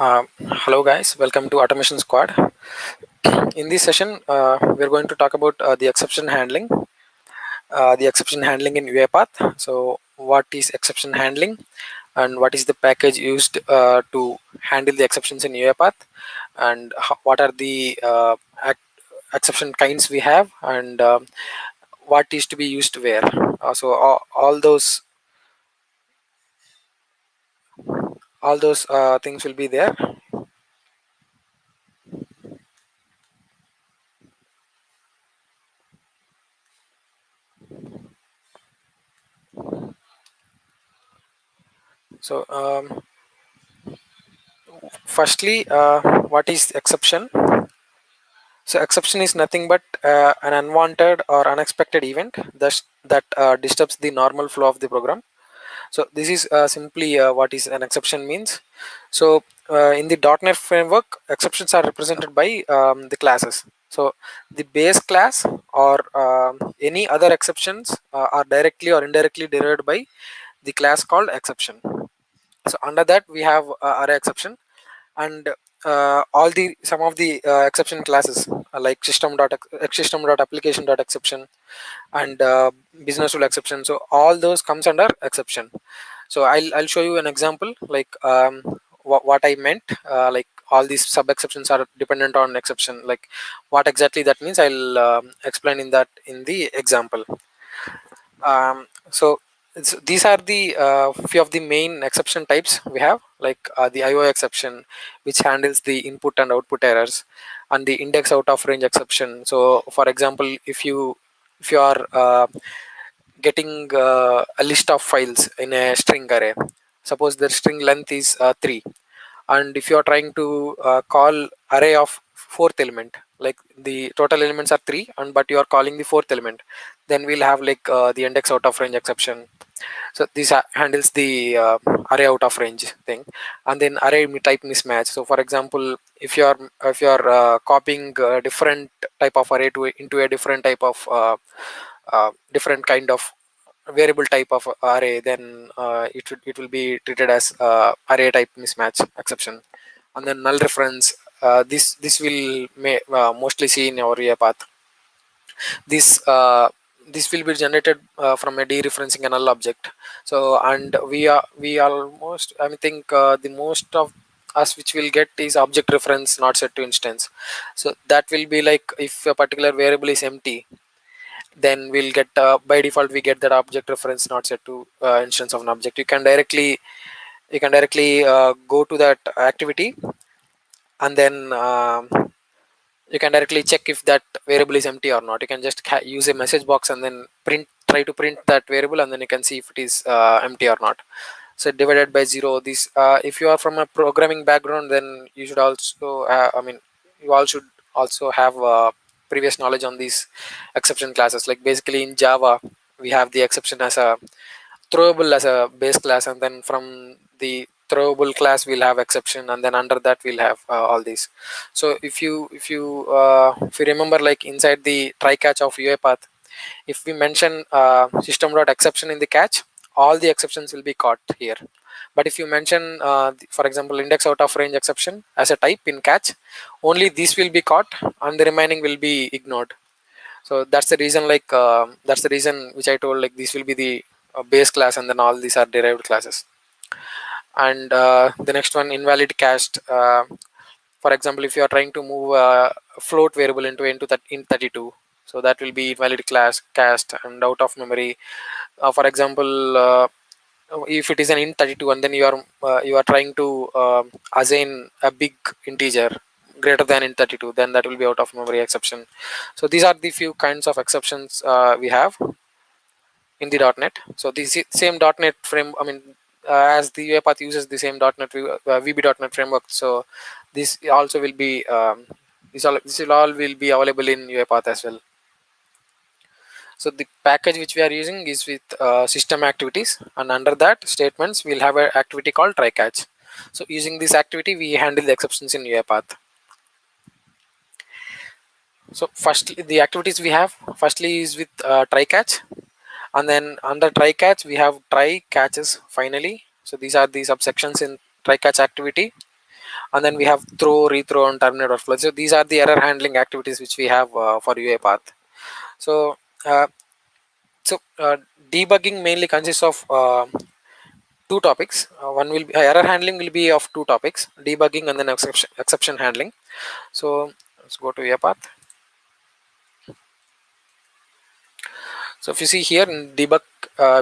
Hello guys, welcome to Automation Squad. In this session, we're going to talk about the exception handling in UiPath. So, what is exception handling, and what is the package used to handle the exceptions in UiPath, and what are the exception kinds we have, and what is to be used where. All those things will be there. So, firstly, what is exception? So exception is nothing but an unwanted or unexpected event that disturbs the normal flow of the program. So this is simply what is an exception means. So in the .NET framework, exceptions are represented by the classes. So the base class or any other exceptions are directly or indirectly derived by the class called exception. So under that we have array exception, and all the some of the exception classes like system.application.exception and business rule exception. So all those comes under exception. So I'll show you an example like what I meant, like all these sub exceptions are dependent on exception, like what exactly that means. I'll explain in that in the example. So these are the few of the main exception types we have, like the IO exception, which handles the input and output errors, and the index out of range exception. So for example, if you are getting a list of files in a string array, suppose the string length is 3, and if you are trying to call array of fourth element, like the total elements are 3 and but you are calling the fourth element, then we'll have like the index out of range exception. So this handles the array out of range thing. And then array type mismatch. So for example, if you are copying a different type of array into a different type of different kind of variable type of array, then it will be treated as array type mismatch exception. And then null reference, this will mostly see in our UiPath. This uh, this will be generated from a dereferencing a null object. So and we almost, I think the most of us which will get is object reference not set to instance. So that will be like if a particular variable is empty, then we'll get by default we get that object reference not set to instance of an object. You can directly go to that activity, and then you can directly check if that variable is empty or not. You can just use a message box and then try to print that variable, and then you can see if it is empty or not. So divided by 0, this if you are from a programming background, then you should also you all should also have previous knowledge on these exception classes. Like basically in Java, we have the exception as a throwable as a base class, and then from the throwable class we'll have exception, and then under that we'll have all these. So if you remember, like inside the try catch of UiPath, if we mention system.exception in the catch, all the exceptions will be caught here. But if you mention for example index out of range exception as a type in catch, only this will be caught and the remaining will be ignored. So that's the reason which I told, like this will be the base class, and then all these are derived classes. And the next one, invalid cast. For example, if you are trying to move a float variable into that in 32, so that will be invalid class cast and out of memory. For example, if it is an int 32 and then you are trying to assign a big integer greater than int 32, then that will be out of memory exception. So these are the few kinds of exceptions we have in the .NET. So the same .NET frame, as the UiPath uses the same .NET VB.NET framework, so this also will be this will all will be available in UiPath as well. So the package which we are using is with system activities, and under that statements we'll have an activity called try catch. So using this activity we handle the exceptions in UiPath. So firstly, the activities we have firstly is with try catch, and then under try catch we have try catches finally. So these are the subsections in try catch activity. and then we have throw, rethrow, and terminate workflow. So these are the error handling activities which we have for UiPath. So uh, so debugging mainly consists of two topics. One will be error handling will be of two topics: debugging and then exception handling. So let's go to UiPath. So if you see here in debug,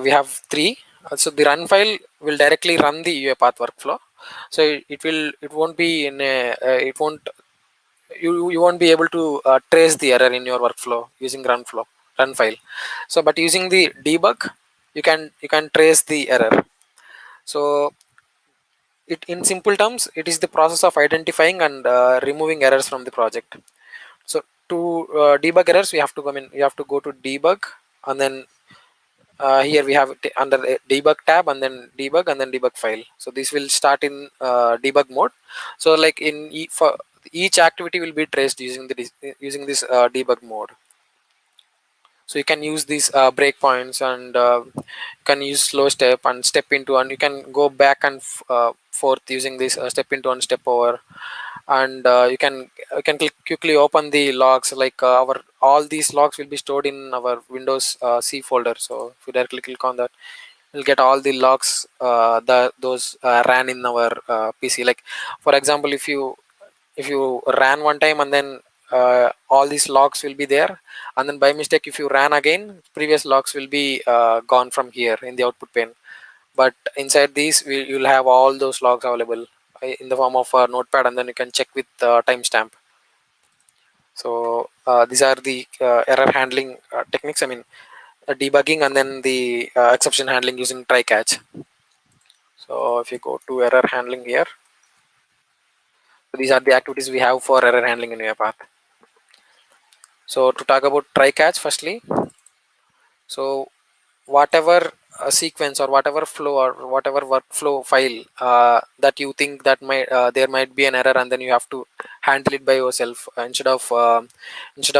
we have three. So the run file will directly run the UiPath workflow. So it won't be in a it won't you won't be able to trace the error in your workflow using run file. So but using the debug, you can trace the error. So it in simple terms, it is the process of identifying and removing errors from the project. So to debug errors, we have to come in. You have to go to debug, and then here we have under the debug tab, and then debug file. So this will start in debug mode. So like for each activity will be traced using using this debug mode. So you can use these breakpoints, and you can use slow step and step into, and you can go back and forth using this step into and step over. And you can quickly open the logs, like our all these logs will be stored in our Windows C folder. So if you directly click on that, you'll get all the logs those ran in our PC. Like for example, if you ran one time, and then all these logs will be there, and then by mistake if you ran again, previous logs will be gone from here in the output pane. But inside these, you'll have all those logs available in the form of a notepad, and then you can check with timestamp. So these are the error handling techniques. I mean, debugging, and then the exception handling using try catch. So if you go to error handling here, so these are the activities we have for error handling in UiPath. So to talk about try catch firstly, so whatever sequence or whatever flow or whatever workflow file that you think that there might be an error, and then you have to handle it by yourself instead of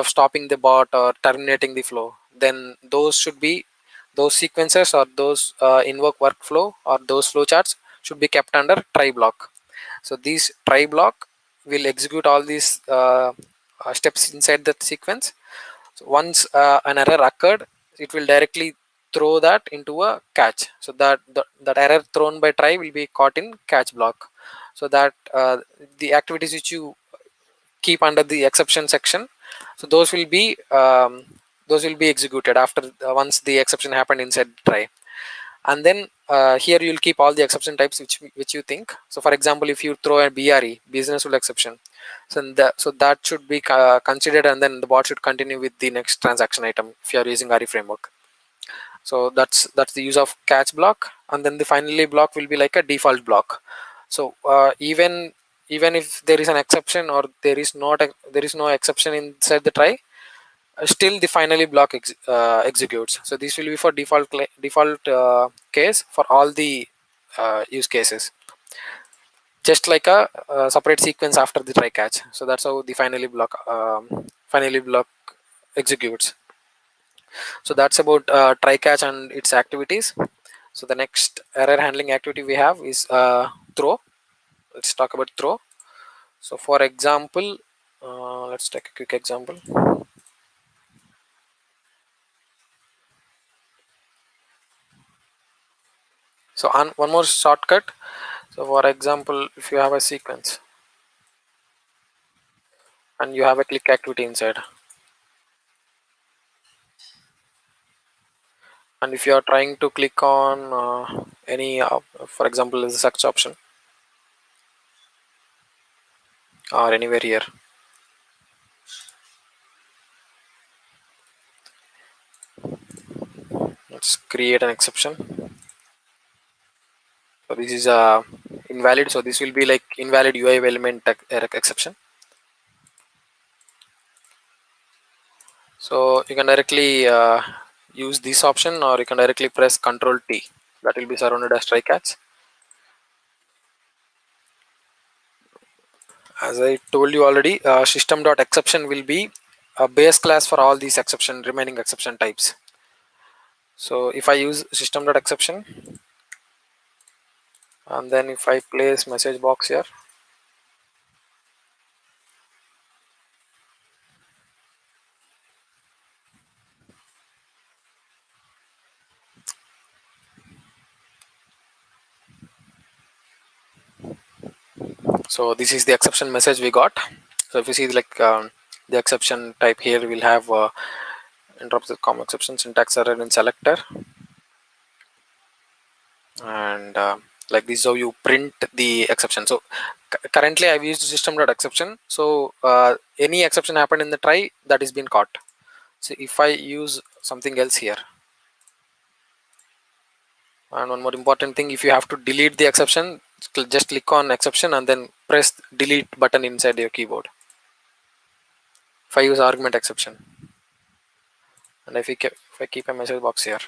stopping the bot or terminating the flow, then those should be those sequences or those invoke workflow or those flow charts should be kept under try block. So this try block will execute all these steps inside that sequence. So once an error occurred, it will directly throw that into a catch. So that error thrown by try will be caught in catch block. So that the activities which you keep under the exception section, so those will be executed after once the exception happened inside try. And then here you'll keep all the exception types which you think. So for example, if you throw a BRE, business rule exception, so that should be considered, and then the bot should continue with the next transaction item if you are using RE framework. So that's the use of catch block. And then the finally block will be like a default block. So even if there is an exception, or there is no exception inside the try, still the finally block executes. So this will be for default case for all the use cases, just like a separate sequence after the try catch. So that's how the finally block executes. So that's about try catch and its activities. So the next error handling activity we have is throw. Let's talk about throw. So for example, let's take a quick example. So on one more shortcut. So for example, if you have a sequence and you have a click activity inside, and if you are trying to click on any for example, the search option or anywhere here, let's create an exception. So this is invalid, so this will be like invalid UI element exception. So you can directly use this option, or you can directly press Ctrl T. That will be surrounded as try catch. As I told you already, system.exception will be a base class for all these remaining exception types. So if I use system.exception, and then if I place message box here, So this is the exception message we got. So if you see like the exception type here, we'll have interrupts with comma exception, syntax error in selector, and like this is how you print the exception. So currently I've used system.exception. So any exception happened in the try, that is been caught. So if I use something else here, and one more important thing, if you have to delete the exception, just click on exception and then press delete button inside your keyboard. If I use argument exception, and if I keep a message box here,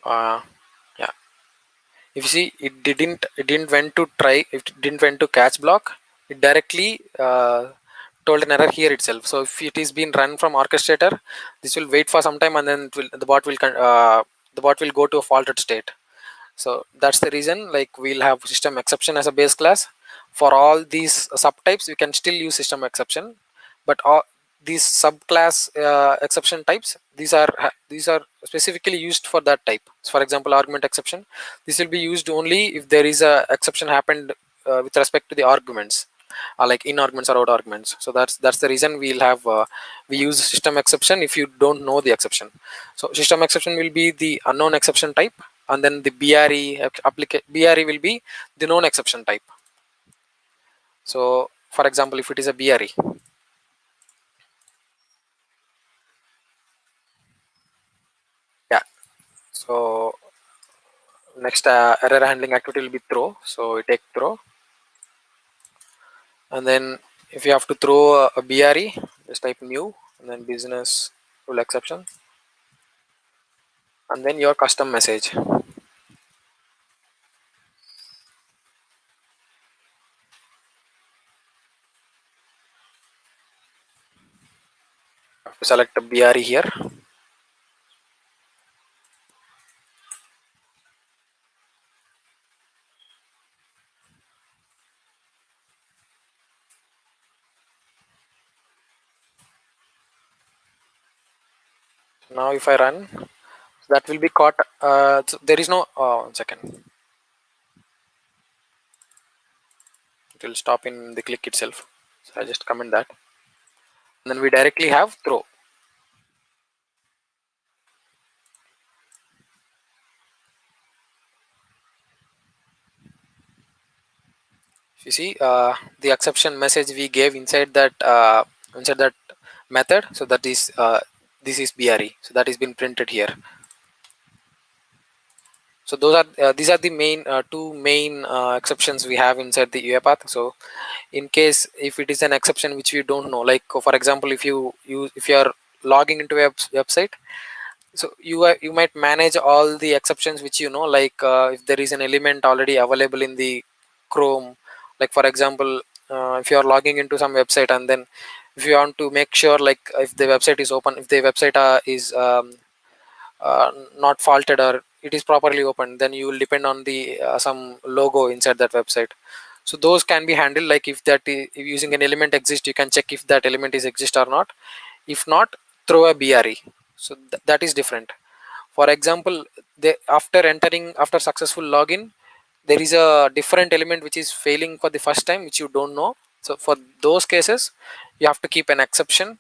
uh, yeah, if you see, it didn't went to try, it didn't went to catch block, it directly told an error here itself. So if it is being run from orchestrator, this will wait for some time, and then the bot will go to a faulted state. So that's the reason, like, we'll have system exception as a base class. For all these subtypes we can still use system exception, but all these subclass exception types, these are specifically used for that type. So for example, argument exception, this will be used only if there is a exception happened with respect to the arguments, like in arguments or out arguments. So that's the reason we use system exception if you don't know the exception. So system exception will be the unknown exception type, and then the BRE will be the known exception type. So for example, if it is a BRE, yeah. So next error handling activity will be throw. So we take throw, and then if you have to throw a BRE, just type new and then business rule exception, and then your custom message. You have to select a BRE here. Now if I run, that will be caught. So there is no 1 second. It will stop in the click itself. So I just comment that, and then we directly have throw. You see the exception message we gave inside that method. So that is this is BRE. So that is been printed here. So these are the main two main exceptions we have inside the UiPath. So in case if it is an exception which we don't know, like for example, if you are logging into a website, so you might manage all the exceptions which you know, like if there is an element already available in the Chrome, like for example, if you are logging into some website, and then if you want to make sure, like if the website is open, if the website is not faulted or it is properly open, then you will depend on the some logo inside that website. So those can be handled, like if using an element exist, you can check if that element is exist or not. If not, throw a BRE. So that is different. For example, after successful login, there is a different element which is failing for the first time, which you don't know. So for those cases, you have to keep an exception,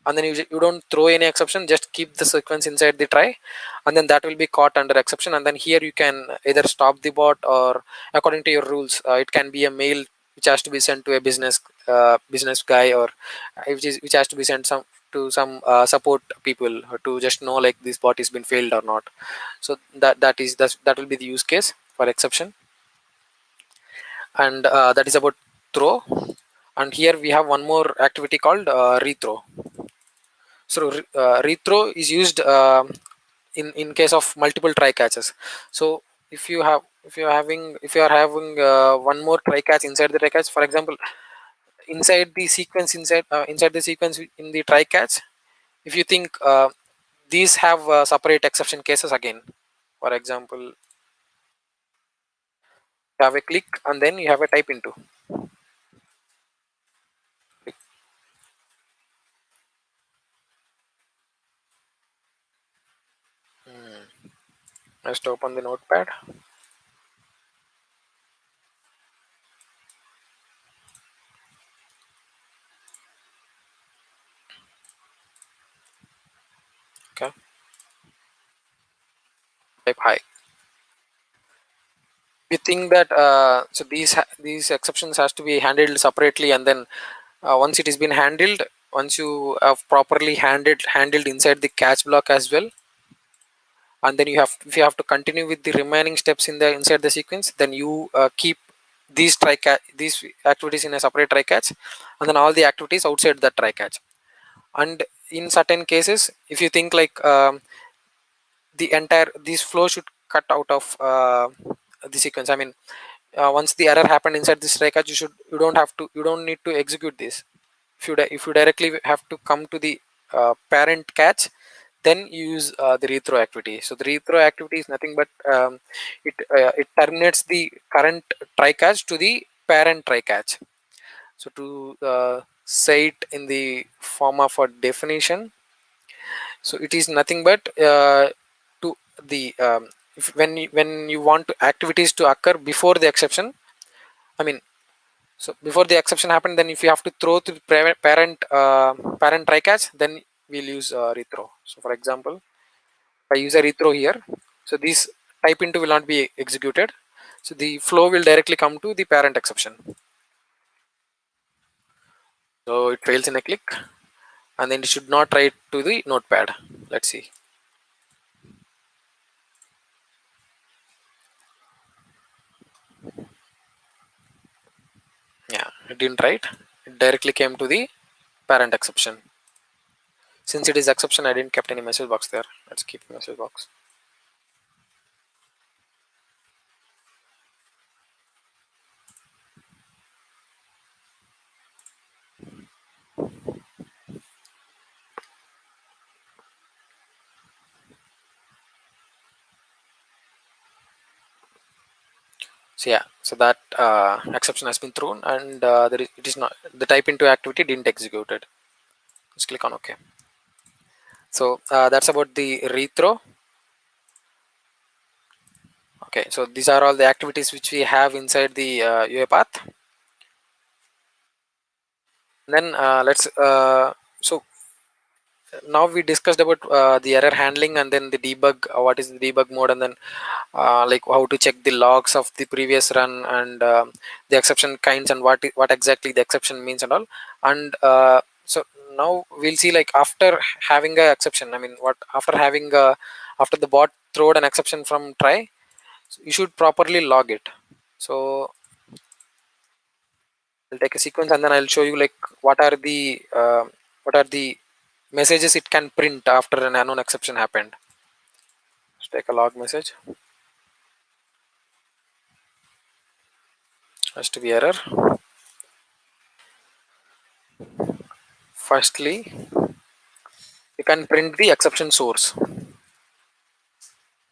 and then you don't throw any exception, just keep the sequence inside the try, and then that will be caught under exception. And then here you can either stop the bot, or according to your rules, it can be a mail which has to be sent to a business guy, or which has to be sent to some support people to just know like this bot has been failed or not. So that will be the use case for exception. And that is about throw. And here we have one more activity called rethrow. So rethrow is used in case of multiple try catches. So if you are having one more try catch inside the try catch, for example, inside the sequence in the try catch, if you think these have separate exception cases again. For example, you have a click and then you have a type into. Just open the notepad. Okay, type hi. You think that so these exceptions has to be handled separately, and then once it has been handled, once you have properly handled inside the catch block as well, and then you have, if you have to continue with the remaining steps in the inside the sequence, then you keep these activities in a separate try catch, and then all the activities outside the try catch. And in certain cases, if you think like the entire this flow should cut out of the sequence, I mean, once the error happened inside this try catch, you don't need to execute this. If you directly have to come to the parent catch, then you use the rethrow activity. So the rethrow activity is nothing but it terminates the current try catch to the parent try catch. So to say it in the form of a definition, so it is nothing but to the when you want to activities to occur before the exception, I mean, so before the exception happened, then if you have to throw to the parent try catch, then we'll use rethrow. So for example, if I use a rethrow here, so this type into will not be executed, so the flow will directly come to the parent exception. So it fails in a click, and then it should not write to the notepad. Let's see. Yeah, it didn't write. It directly came to the parent exception. Since it is exception, I didn't kept any message box there. Let's keep a message box. So yeah, so that exception has been thrown, and it is not, the type into activity didn't execute it. Just click on OK. So that's about the rethrow. Okay, so these are all the activities which we have inside the UiPath. Then let's so now we discussed about the error handling, and then the debug, what is the debug mode, and then like how to check the logs of the previous run, and the exception kinds, and what exactly the exception means and all. And so now we'll see, like after having a exception, I mean, what after having after the bot throwed an exception from try, so you should properly log it. So I'll take a sequence, and then I'll show you like what are the messages it can print after an unknown exception happened. Let's take a log message. Has to be error. Firstly, you can print the exception source.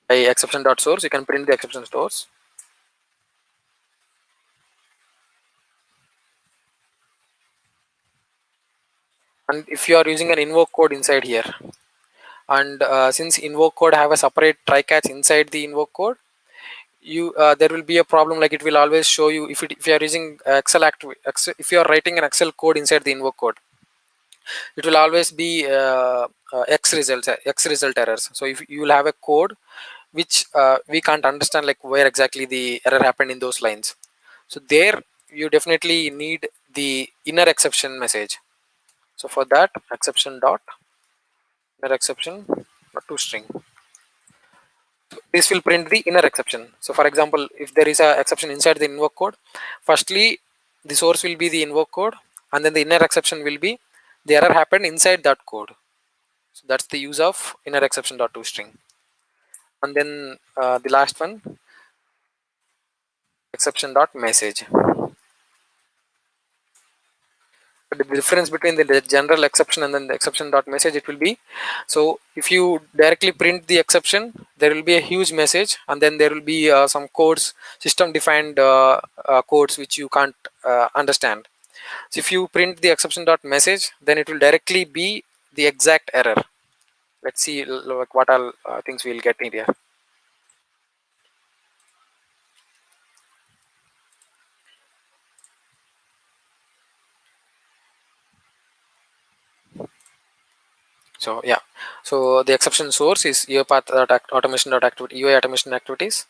By exception.source, you can print the exception source. And if you are using an invoke code inside here, and since invoke code have a separate try catch inside the invoke code, you there will be a problem, like it will always show you if you are using if you are writing an Excel code inside the invoke code, it will always be x result errors. So if you will have a code which we can't understand, like where exactly the error happened in those lines, so there you definitely need the inner exception message. So for that, exception dot inner exception to string, this will print the inner exception. So for example, if there is a exception inside the invoke code, firstly the source will be the invoke code, and then the inner exception will be the error happened inside that code. So that's the use of inner exception dot to string. And then the last one, exception dot message. But the difference between the general exception and then the exception dot message, it will be, so if you directly print the exception, there will be a huge message, and then there will be some codes, system defined codes which you can't understand. So if you print the exception dot message, then it will directly be the exact error. Let's see like what all things we'll get in here. So yeah, so the exception source is UiPath.automation.activity UI automation activities,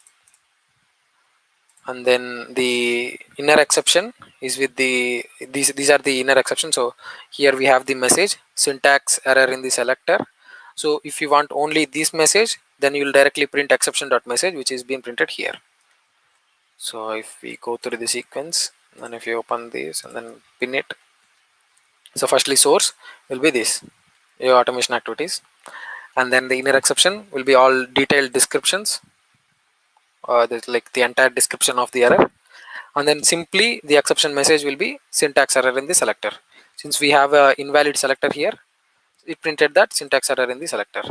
and then the inner exception is with the these are the inner exceptions. So here we have the message syntax error in the selector. So if you want only this message, then you will directly print exception.message, which is being printed here. So if we go through the sequence, and if you open this and then pin it, so firstly source will be this your automation activities, and then the inner exception will be all detailed descriptions, there's like the entire description of the error, and then simply the exception message will be syntax error in the selector. Since we have a invalid selector here, it printed that syntax error in the selector.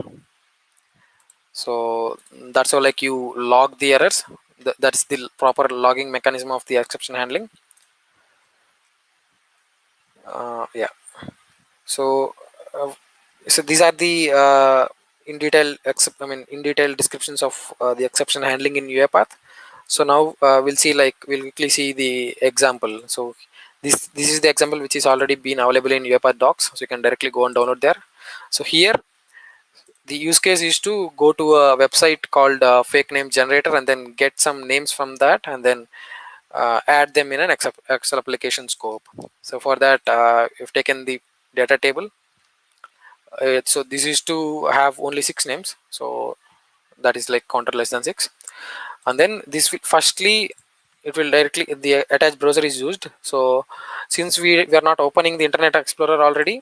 So that's how like you log the errors. That's the proper logging mechanism of the exception handling. Yeah. So so these are the in detail in detail descriptions of the exception handling in UiPath. So now we'll see, like we'll quickly see the example. So this is the example which is already been available in UiPath docs, so you can directly go and download there. So here the use case is to go to a website called fake name generator and then get some names from that, and then add them in an Excel application scope. So for that you've taken the data table. So this is to have only 6 names, so that is like counter less than 6. And then this will firstly it will directly the attached browser is used. So since we are not opening the Internet Explorer already,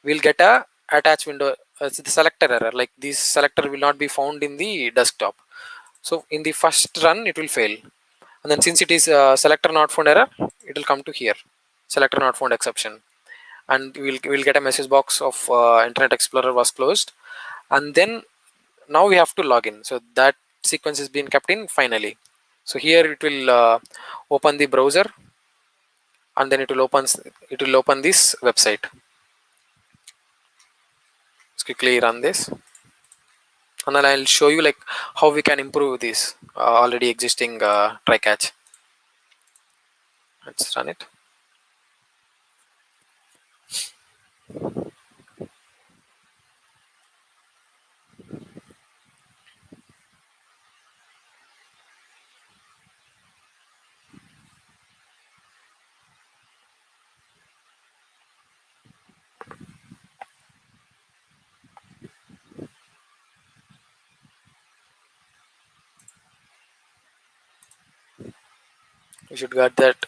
we'll get a attached window. It's the selector error, like this selector will not be found in the desktop. So in the first run it will fail, and then since it is selector not found error, it will come to here selector not found exception, and we'll get a message box of Internet Explorer was closed. And then now we have to log in, so that sequence is being kept in finally. So here it will open the browser, and then it will open this website. Let's quickly run this, and then I'll show you like how we can improve this already existing try catch. Let's run it.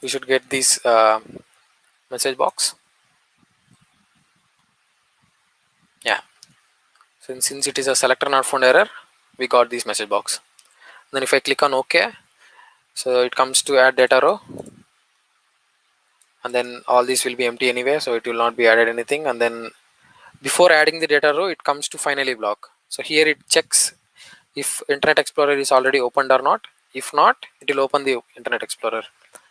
We should get this message box. Yeah, since it is a selector not found error, we got this message box. Then if I click on OK, so it comes to add data row, and then all these will be empty anyway, so it will not be added anything. And then before adding the data row, it comes to finally block. So here it checks if Internet Explorer is already opened or not. If not, it will open the Internet Explorer.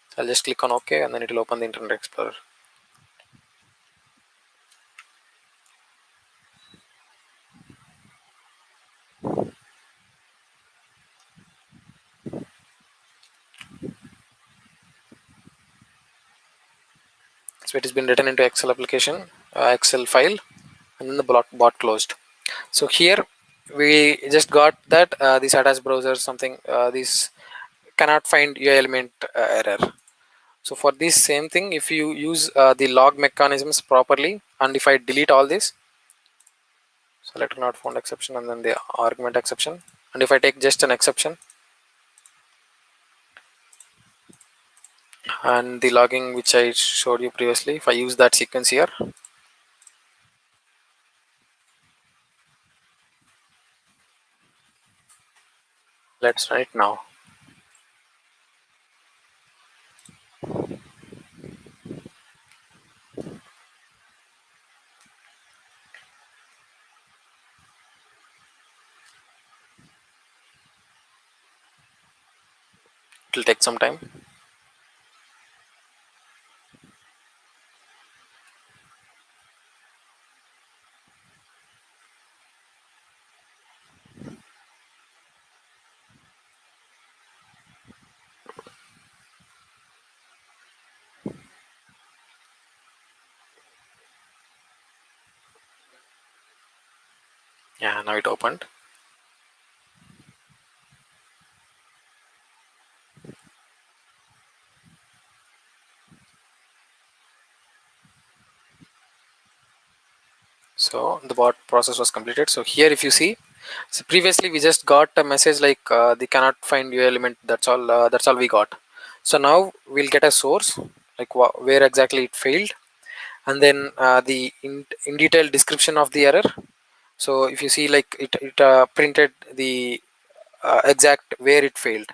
So I'll just click on OK, and then it will open the Internet Explorer. So it has been written into Excel application, Excel file, and then the bot closed. So here we just got that this attached browser something, this cannot find UI element error. So for this same thing, if you use the log mechanisms properly, and if I delete all this, selector not found exception and then the argument exception, and if I take just an exception and the logging which I showed you previously, if I use that sequence here, let's run it now. It will take some time. Yeah, now it opened. So the bot process was completed. So here if you see, so previously we just got a message like they cannot find your element. That's all we got. So now we'll get a source, like where exactly it failed, and then the in detail description of the error. So if you see, like it printed the exact where it failed,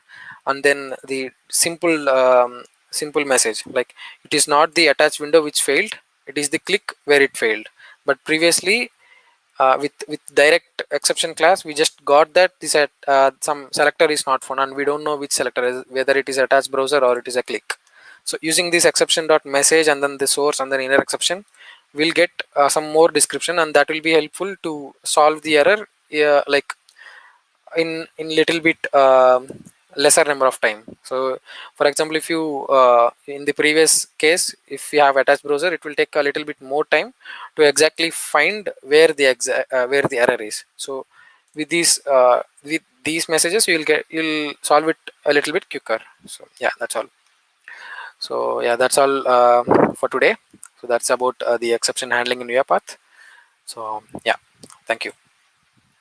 and then the simple message like it is not the attached window which failed, it is the click where it failed. But previously with direct exception class we just got that this at some selector is not found, and we don't know which selector is, whether it is attached browser or it is a click. So using this exception dot message and then the source and then inner exception, we'll get some more description, and that will be helpful to solve the error like in little bit lesser number of time. So for example, if you in the previous case, if you have attached browser, it will take a little bit more time to exactly find where the error is. So with these messages you'll solve it a little bit quicker. So yeah, that's all. So yeah, that's all for today. So that's about the exception handling in UiPath. So yeah, thank you.